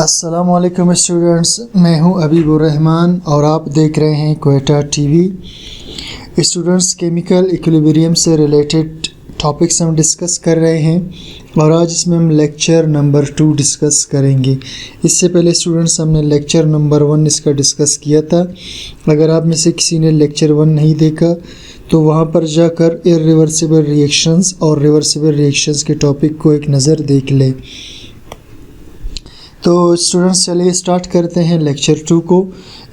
अस्सलामुअलैकुम स्टूडेंट्स, मैं हूं अबीबुर रहमान और आप देख रहे हैं Quetta TV. Students, chemical equilibrium से रिलेटेड टॉपिक्स हम डिस्कस कर रहे हैं और आज इसमें हम लेक्चर नंबर 2 डिस्कस करेंगे। इससे पहले स्टूडेंट्स हमने लेक्चर नंबर 1 इसका डिस्कस किया था। अगर आप में से किसी ने लेक्चर 1 नहीं देखा तो वहां पर जाकर इर्रिवर्सिबल रिएक्शंस और रिवर्सिबल रिएक्शंस के टॉपिक को एक नज़र देख ले। तो स्टूडेंट्स, चलिए स्टार्ट करते हैं लेक्चर 2 को।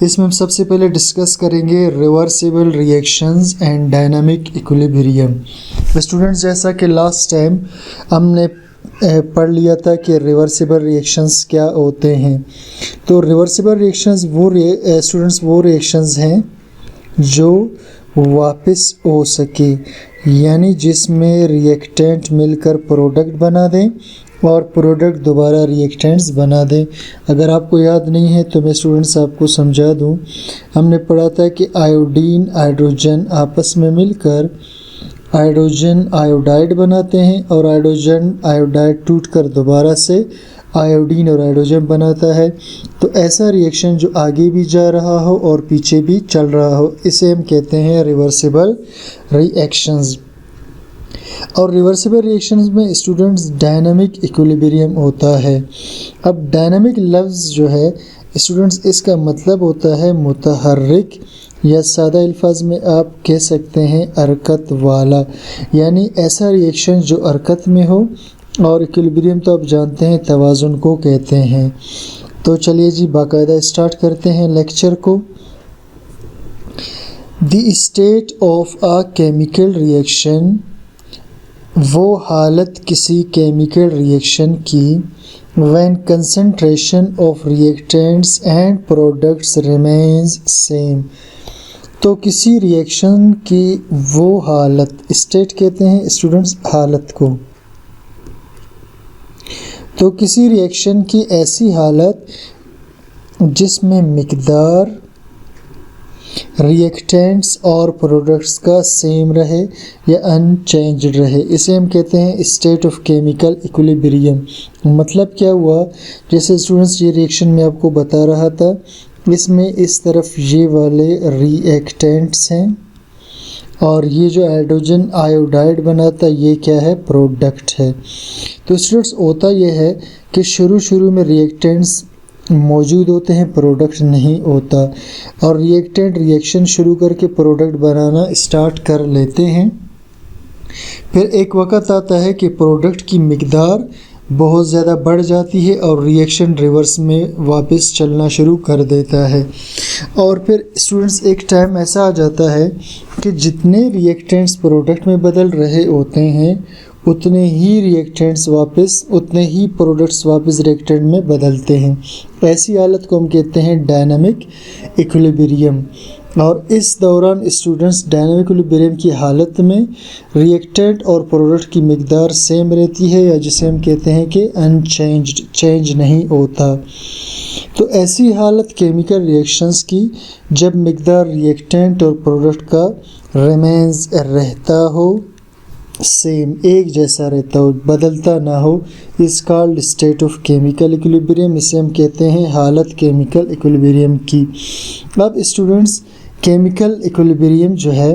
इसमें हम सबसे पहले डिस्कस करेंगे reversible reactions and dynamic equilibrium. Students, जैसा कि लास्ट टाइम हमने पढ़ लिया था कि रिवर्सिबल रिएक्शंस क्या होते हैं। तो रिवर्सिबल रिएक्शंस वो रिएक्शंस हैं जो वापस हो सके, यानी जिसमें रिएक्टेंट मिलकर प्रोडक्ट बना दें और प्रोडक्ट दोबारा रिएक्टेंट्स बना दें। अगर आपको याद नहीं है तो मैं स्टूडेंट्स आपको समझा दूं। हमने पढ़ा था कि आयोडीन हाइड्रोजन आपस में मिलकर हाइड्रोजन आयोडाइड बनाते हैं और हाइड्रोजन आयोडाइड टूटकर दोबारा से आयोडीन और हाइड्रोजन बनाता है। तो ऐसा रिएक्शन जो आगे भी जा रहा हो और पीछे भी चल रहा हो, इसे हम कहते हैं रिवर्सिबल रिएक्शंस। और रिवर्सिबल रिएक्शंस में स्टूडेंट्स डायनामिक इक्विलिब्रियम होता है। अब डायनामिक लफ्ज़ जो है स्टूडेंट्स, इसका मतलब होता है मुतहर्रिक, या सादा अल्फाज में आप कह सकते हैं हरकत वाला, यानी ऐसा रिएक्शन जो हरकत में हो। और इक्विलिब्रियम तो आप जानते हैं तवाज़ुन को कहते हैं। तो चलिए जी बाकायदा स्टार्ट करते हैं लेक्चर को। The state of a chemical reaction, वो हालत किसी केमिकल रिएक्शन की when concentration of reactants and products remains same। तो किसी रिएक्शन की वो हालत, स्टेट कहते हैं स्टूडेंट्स हालत को। तो किसी रिएक्शन की ऐसी हालत जिसमें मिकदार रिएक्टेंट्स और प्रोडक्ट्स का सेम रहे या अनचेंज्ड रहे, इसे हम कहते हैं स्टेट ऑफ केमिकल इक्विलिब्रियम। मतलब क्या हुआ, जैसे स्टूडेंट्स ये रिएक्शन मैं आपको बता रहा था, इसमें इस तरफ ये वाले रिएक्टेंट्स हैं और ये जो हाइड्रोजन आयोडाइड बनाता है ये क्या है, प्रोडक्ट है। तो स्टूडेंट्स होता ये है कि शुरू में रिएक्टेंट्स मौजूद होते हैं, प्रोडक्ट नहीं होता, और रिएक्टेंट रिएक्शन शुरू करके प्रोडक्ट बनाना स्टार्ट कर लेते हैं। फिर एक वक्त आता है कि प्रोडक्ट की मिकदार बहुत ज़्यादा बढ़ जाती है और रिएक्शन रिवर्स में वापस चलना शुरू कर देता है। और फिर स्टूडेंट्स एक टाइम ऐसा आ जाता है कि जितने रिएक्टेंट्स प्रोडक्ट में बदल रहे होते हैं उतने ही प्रोडक्ट्स वापस रिएक्टेंट में बदलते हैं। ऐसी हालत को हम कहते हैं डायनामिक इक्विलिब्रियम। और इस दौरान स्टूडेंट्स डायनामिक इक्विलिब्रियम की हालत में रिएक्टेंट और प्रोडक्ट की मिकदार सेम रहती है, या जिसे हम कहते हैं कि अनचेंज्ड, चेंज नहीं होता। तो ऐसी हालत केमिकल रिएक्शंस की जब मिकदार रिएक्टेंट और प्रोडक्ट का रिमेन्स रहता हो, सेम एक जैसा रहता हो, बदलता ना हो, इस called state of chemical equilibrium. इसे हम कहते हैं हालत केमिकल इक्विलिब्रियम की। अब स्टूडेंट्स केमिकल इक्विलिब्रियम जो है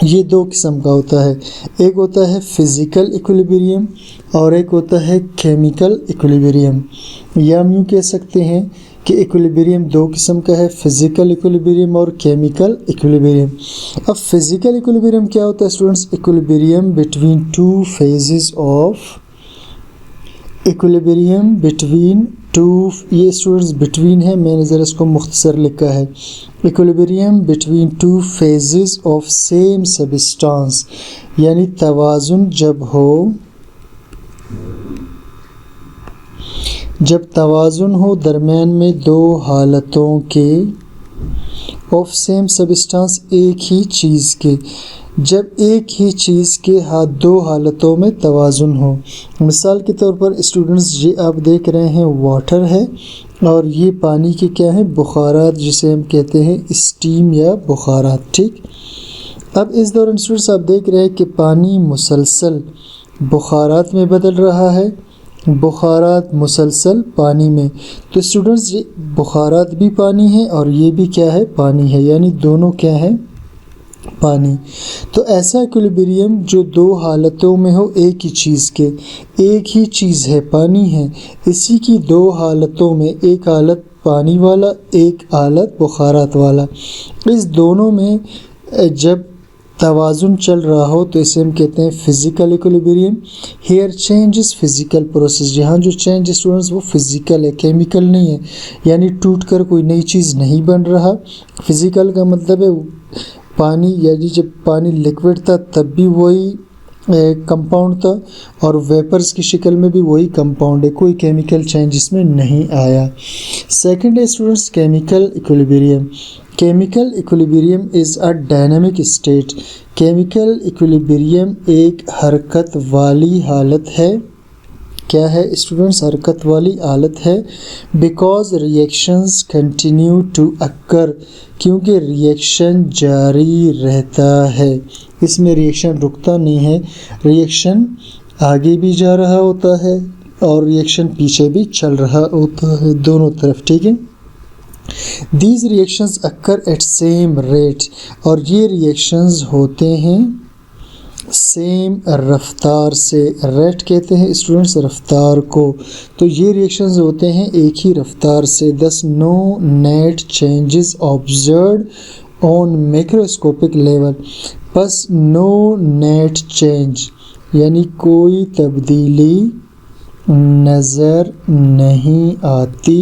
ये दो किस्म का होता है। एक होता है फिज़िकल इक्विलिब्रियम और एक होता है केमिकल इक्विलिब्रियम। या हम यूँ कह सकते हैं कि इक्विलिब्रियम दो किस्म का है, फिज़िकल इक्विलिब्रियम और केमिकल इक्विलिब्रियम। अब फिज़िकल इक्विलिब्रियम क्या होता है students, equilibrium between two phases of, equilibrium between two, ये स्टूडेंट्स बिटवीन है, मैंने ज़रा इसको मुख्तसर लिखा है, equilibrium between two phases of same substance, यानी तवाज़ुन जब तवाज़ुन हो दरमियान में दो हालतों के, ऑफ सेम सब्सटेंस एक ही चीज़ के, जब एक ही चीज़ के दो हालतों में तवाज़ुन हो। मिसाल के तौर पर स्टूडेंट्स ये आप देख रहे हैं वाटर है और ये पानी के क्या है, बुखारात, जिसे हम कहते हैं स्टीम या बुखारात। ठीक, अब इस दौरान स्टूडेंट्स आप देख रहे हैं कि पानी मुसलसल बुखारात में बदल रहा है बुखारात मुसलसल पानी में। तो स्टूडेंट्स ये बुखारात भी पानी है और ये भी क्या है, पानी है, यानी दोनों क्या है, पानी। तो ऐसा इक्विलिब्रियम जो दो हालतों में हो एक ही चीज़ के, एक ही चीज़ है, पानी है, इसी की दो हालतों में, एक हालत पानी वाला, एक हालत बुखारात वाला, इस दोनों में जब तवाज़ुन चल रहा हो तो इसे हम कहते हैं physical equilibrium. Here change is physical process, यहाँ जो चेंज स्टूडेंट्स वो फिज़िकल है, केमिकल नहीं है, यानी टूट कर कोई नई चीज़ नहीं बन रहा। फिज़िकल का मतलब है पानी, यानी जब पानी लिक्विड था तब भी वही कंपाउंड था और वेपर्स की शक्ल में भी वही कंपाउंड है, कोई केमिकल चेंज इसमें नहीं आया। सेकंड है students chemical equilibrium. Chemical equilibrium is a dynamic state. Chemical equilibrium एक हरकत वाली हालत है। क्या है स्टूडेंट्स, हरकत वाली हालत है। Because reactions continue to occur, क्योंकि रिएक्शन जारी रहता है, इसमें रिएक्शन रुकता नहीं है, रिएक्शन आगे भी जा रहा होता है और रिएक्शन पीछे भी चल रहा होता है, दोनों तरफ, ठीक है। These reactions occur eight same rate, और ये रिएक्शंस होते हैं सेम रफ्तार से। रेट कहते हैं स्टूडेंट्स रफ्तार को, तो ये रिएक्शंस होते हैं एक ही रफ्तार से। Thus no net changes observed on macroscopic level, बस नो नेट चेंज यानी कोई तब्दीली नज़र नहीं आती,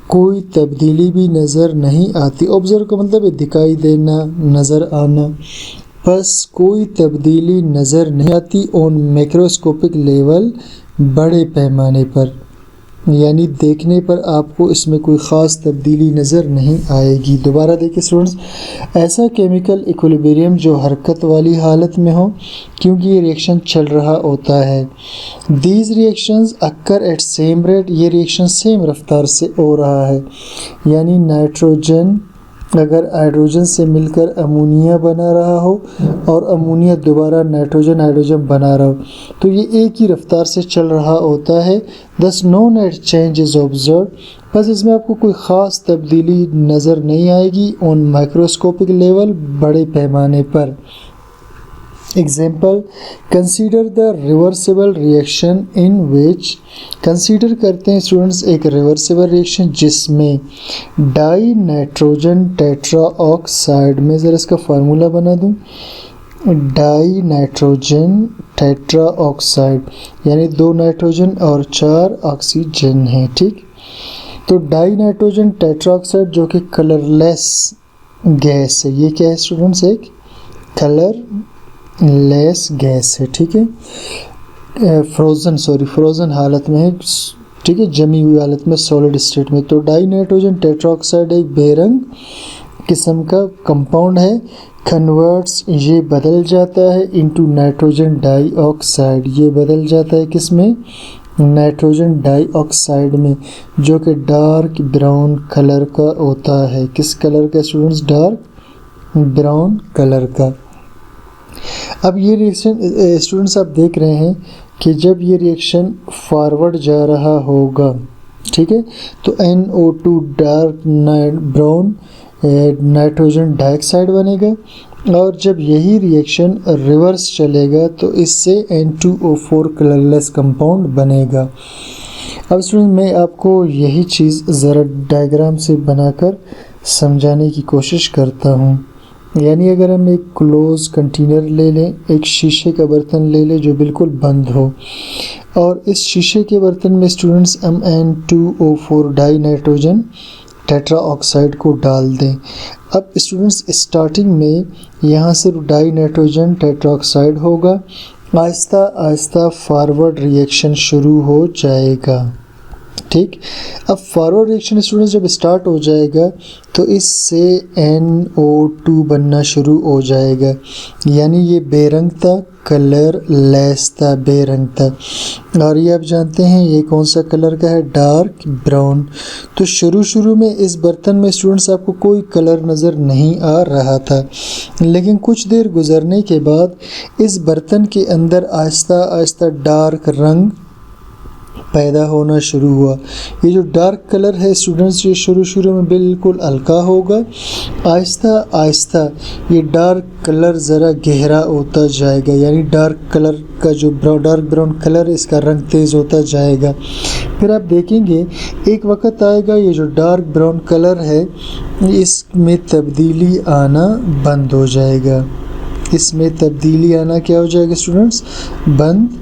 कोई तब्दीली भी नज़र नहीं आती। ऑब्जर्व का मतलब है दिखाई देना, नज़र आना, बस कोई तब्दीली नज़र नहीं आती ऑन मैक्रोस्कोपिक लेवल, बड़े पैमाने पर, यानी देखने पर आपको इसमें कोई ख़ास तब्दीली नज़र नहीं आएगी। दोबारा देखिए स्टूडेंट्स, ऐसा केमिकल इक्विलिब्रियम जो हरकत वाली हालत में हो, क्योंकि ये रिएक्शन चल रहा होता है। These reactions occur eight same rate, ये रिएक्शन सेम रफ्तार से हो रहा है, यानी नाइट्रोजन अगर हाइड्रोजन से मिलकर अमोनिया बना रहा हो और अमोनिया दोबारा नाइट्रोजन हाइड्रोजन बना रहा हो, तो ये एक ही रफ्तार से चल रहा होता है। Thus no net change is observe, बस इसमें आपको कोई ख़ास तब्दीली नज़र नहीं आएगी ऑन माइक्रोस्कोपिक लेवल, बड़े पैमाने पर। Example, consider the reversible reaction in which, consider करते हैं स्टूडेंट्स एक रिवर्सिबल रिएक्शन जिसमें डाई नाइट्रोजन टेट्रा ऑक्साइड में, ज़रा इसका फार्मूला बना दूं, डाई नाइट्रोजन टेट्रा ऑक्साइड यानी 2 नाइट्रोजन और 4 ऑक्सीजन है, ठीक। तो डाई नाइट्रोजन टेट्रा ऑक्साइड जो कि कलरलेस गैस है, ये क्या है स्टूडेंट्स, एक कलर लेस गैस है, ठीक है, फ्रोज़न हालत में है, ठीक है, जमी हुई हालत में, सॉलिड स्टेट में। तो डाई नाइट्रोजन टेट्राऑक्साइड एक बेरंग किस्म का कंपाउंड है, कन्वर्ट्स, ये बदल जाता है इनटू नाइट्रोजन डाइऑक्साइड, ये बदल जाता है किस में, नाइट्रोजन डाइऑक्साइड में, जो कि डार्क ब्राउन कलर का होता है। किस कलर का स्टूडेंट्स, डार्क ब्राउन कलर का। अब ये रिएक्शन स्टूडेंट्स आप देख रहे हैं कि जब ये रिएक्शन फॉरवर्ड जा रहा होगा, ठीक है, तो NO2 dark brown nitrogen dioxide बनेगा, और जब यही रिएक्शन रिवर्स चलेगा तो इससे N2O4 कलरलेस कंपाउंड बनेगा। अब स्टूडेंट मैं आपको यही चीज़ ज़रा डायग्राम से बनाकर समझाने की कोशिश करता हूँ। यानी अगर हम एक क्लोज कंटेनर ले लें, एक शीशे का बर्तन ले लें जो बिल्कुल बंद हो, और इस शीशे के बर्तन में स्टूडेंट्स हम N2O4 die nitrogen tetra oxide को डाल दें। अब स्टूडेंट्स स्टार्टिंग में यहाँ से डाई नाइट्रोजन टेट्रा ऑक्साइड होगा, आहिस्ता आहिस्ता फॉरवर्ड रिएक्शन शुरू हो जाएगा, ठीक। अब फॉरवर्ड रिएक्शन स्टूडेंट्स जब स्टार्ट हो जाएगा तो इससे NO2 बनना शुरू हो जाएगा, यानी ये बेरंग था, कलर लेस था, बेरंग था, और ये आप जानते हैं ये कौन सा कलर का है, डार्क ब्राउन। तो शुरू में इस बर्तन में स्टूडेंट्स आपको कोई कलर नज़र नहीं आ रहा था, लेकिन कुछ देर गुजरने के बाद इस बर्तन के अंदर आहिस्ता आहिस्ता डार्क रंग पैदा होना शुरू हुआ। ये जो डार्क कलर है स्टूडेंट्स, ये शुरू में बिल्कुल हल्का होगा, आहिस्ता आहिस्ता ये डार्क कलर ज़रा गहरा होता जाएगा, यानी डार्क कलर का जो डार्क ब्राउन कलर है इसका रंग तेज़ होता जाएगा। फिर आप देखेंगे एक वक्त आएगा ये जो डार्क ब्राउन कलर है इसमें तब्दीली आना बंद हो जाएगा। इसमें तब्दीली आना क्या हो जाएगा स्टूडेंट्स, बंद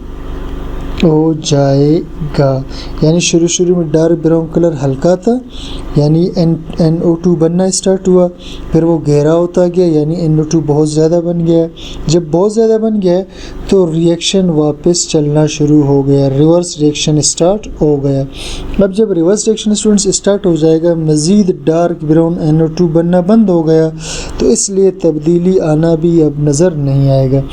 हो जाएगा। यानी शुरू में डार्क ब्राउन कलर हल्का था, यानी NO2 बनना स्टार्ट हुआ, फिर वो गहरा होता गया, यानी NO2 बहुत ज़्यादा बन गया। जब बहुत ज़्यादा बन गया तो रिएक्शन वापस चलना शुरू हो गया, रिवर्स रिएक्शन स्टार्ट हो गया। अब जब रिवर्स रिएक्शन स्टूडेंट्स स्टार्ट हो जाएगा, मज़ीद डार्क ब्राउन NO2 बनना बंद हो गया, तो इसलिए तब्दीली आना भी अब नज़र नहीं आएगा।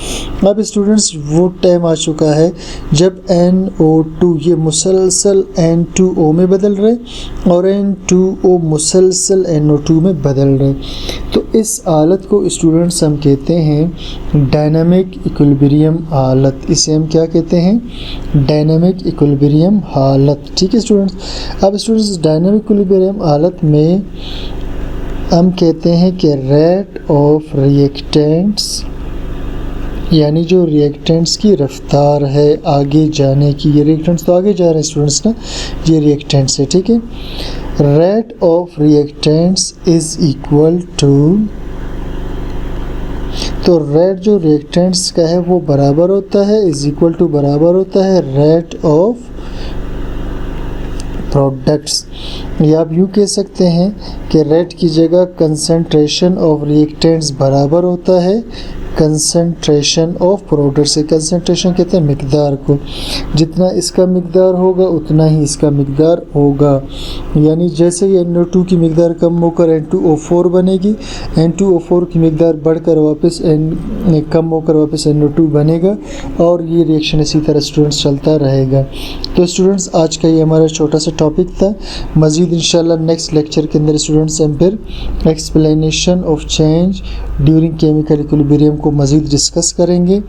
अब स्टूडेंट्स वो टाइम आ चुका है जब NO2 ये मुसलसल N2O में बदल रहे और N2O मुसलसल NO2 में बदल रहे। तो इस हालत को स्टूडेंट्स हम कहते हैं डायनामिक इक्विलिब्रियम हालत। इसे हम क्या कहते हैं, डायनामिक इक्विलिब्रियम हालत। ठीक है स्टूडेंट्स। अब स्टूडेंट्स डायनामिक इक्विलिब्रियम हालत में हम कहते हैं कि रेट ऑफ रिएक्टेंट्स, यानी जो रिएक्टेंट्स की रफ्तार है आगे जाने की, ये रिएक्टेंट्स तो आगे जा रहे हैं स्टूडेंट्स ना, ये रिएक्टेंट्स है। ठीक है, rate of reactants is equal to, तो रेट जो रिएक्टेंट्स का है वो बराबर होता है, इज इक्वल टू बराबर होता है रेट ऑफ प्रोडक्ट्स। या आप यूँ कह सकते हैं कि रेट की जगह कंसंट्रेशन ऑफ रिएक्टेंट्स बराबर होता है कंसंट्रेशन ऑफ प्रोडक्ट से। कंसंट्रेशन कहते हैं मिकदार को, जितना इसका मिकदार होगा उतना ही इसका मिकदार होगा। यानी जैसे ही NO2 की मिकदार कम होकर N2O4 बनेगी, N2O4 की मिकदार बढ़कर वापस कम होकर वापस NO2 बनेगा, और ये रिएक्शन इसी तरह स्टूडेंट्स चलता रहेगा। तो स्टूडेंट्स आज का ये हमारा छोटा सा टॉपिक था। मज़ीद इंशाल्लाह नेक्स्ट लेक्चर के अंदर स्टूडेंट्स हम फिर explanation of change during chemical equilibrium को मज़ीद डिस्कस करेंगे।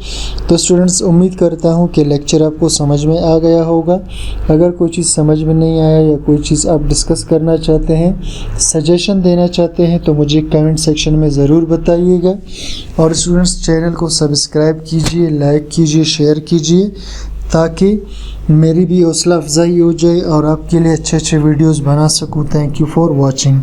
तो स्टूडेंट्स उम्मीद करता हूँ कि लेक्चर आपको समझ में आ गया होगा। अगर कोई चीज़ समझ में नहीं आया या कोई चीज़ आप डिस्कस करना चाहते हैं, सजेशन देना चाहते हैं, तो मुझे कमेंट सेक्शन में ज़रूर बताइएगा। और स्टूडेंट्स चैनल को सब्सक्राइब कीजिए, लाइक कीजिए, शेयर कीजिए, ताकि मेरी भी हौसला अफजाई हो जाए और आपके लिए अच्छे अच्छे वीडियोज़ बना सकूँ। Thank you for watching.